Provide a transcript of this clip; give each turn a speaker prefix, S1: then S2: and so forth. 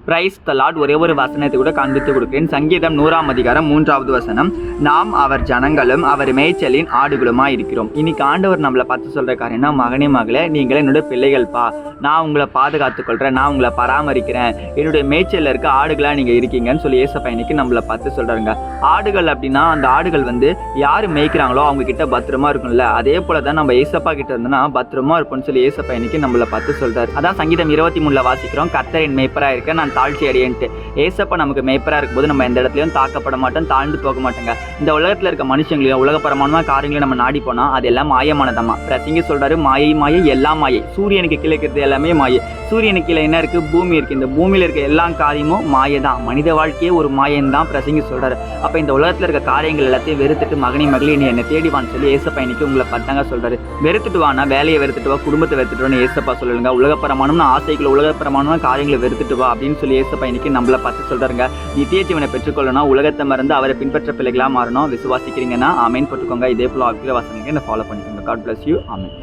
S1: Praise the Lord. ஒரே ஒரு வசனத்தை கூட காண்பித்து கொடுக்கிறேன். சங்கீதம் 100 அதிகாரம் 3வது வசனம். நாம் அவர் ஜனங்களும் அவர் மேய்ச்சலின் ஆடுகளுமா இருக்கிறோம். இன்னைக்கு ஆண்டவர் நம்மளை பார்த்து சொல்ற காரியம்னா, மகனே மகளே, நீங்கள் என்னுடைய பிள்ளைகள்ப்பா, நான் உங்களை பாதுகாத்துக் கொள்றேன், நான் உங்களை பராமரிக்கிறேன், என்னுடைய மேய்ச்சலில் இருக்க ஆடுகளா நீங்க இருக்கீங்கன்னு சொல்லி ஏசப்பா இன்னைக்கு நம்மளை பார்த்து சொல்றாங்க. ஆடுகள் அப்படின்னா அந்த ஆடுகள் யாரு மேய்க்கிறாங்களோ அவங்க கிட்ட பத்திரமா இருக்கும்ல. அதே போலதான் நம்ம ஏசப்பா கிட்ட இருந்தோம்னா பத்திரமா இருப்போம்னு சொல்லி ஏசப்பா இன்னைக்கு நம்மளை பார்த்து சொல்றாரு. அதான் சங்கீதம் 23 வாசிக்கிறோம். கர்த்தரின் மேய்ப்பரா இருக்க நான் தாழ்ச்சி அடையன்ட்டு. ஏசப்பா நமக்கு மேய்ப்பரா இருக்கும்போது நம்ம எந்த இடத்துலையும் தாக்கப்பட மாட்டோம், தாழ்ந்து போக மாட்டோங்க. இந்த உலகத்துல இருக்க மனுஷங்களையும் உலகப்பரமான காரியங்களையும் நம்ம நாடி போனா அது எல்லாம் மாயமானதம்மா. பிரசங்கி சொல்றாரு, மாயை மாயை எல்லாம் மாயை. சூரியனுக்கு கீழே இருக்கிறது எல்லாமே மாயை. சூரியனுக்கு கீழே என்ன இருக்கு? பூமி இருக்கு. இந்த பூமியில இருக்க எல்லா காரியமும் மாயை தான். மனித வாழ்க்கையே ஒரு மாயன் தான் பிரசங்கி சொல்றாரு. அப்ப இந்த உலகத்துல இருக்க காரியங்கள் எல்லாத்தையும் வெறுத்துட்டு மகனே மகளே நீ என்னை தேடிவான்னு சொல்லி ஏசப்பா இன்னைக்கு உங்களை பார்த்தாங்க சொல்றாரு. வெறுத்துட்டு வானா, வேலையை வெறுத்துட்டு வா, குடும்பத்தை வெறுத்துட்டு ஏசப்பா சொல்லுங்க. உலகப்பரமான ஆசைகளை உலகப்பரமான காரியங்களை வெறுத்துட்டு வா அப்படின்னு சொல்லி ஏசப்பா இன்னைக்கு நம்மளை பார்த்து சொல்றாருங்க. நித்திய ஜீவனை பெற்றுக்கொள்ளணும், உலகத்தை மறந்து அவரை பின்பற்ற பிள்ளைகளா மாறணும். விசுவாசிக்கிறீங்கன்னா ஆமேன் போட்டுக்கோங்க. இதே போல ஆக்கிற வசனங்களை ஃபாலோ பண்ணிக்கோங்க. God bless you. ஆமேன்.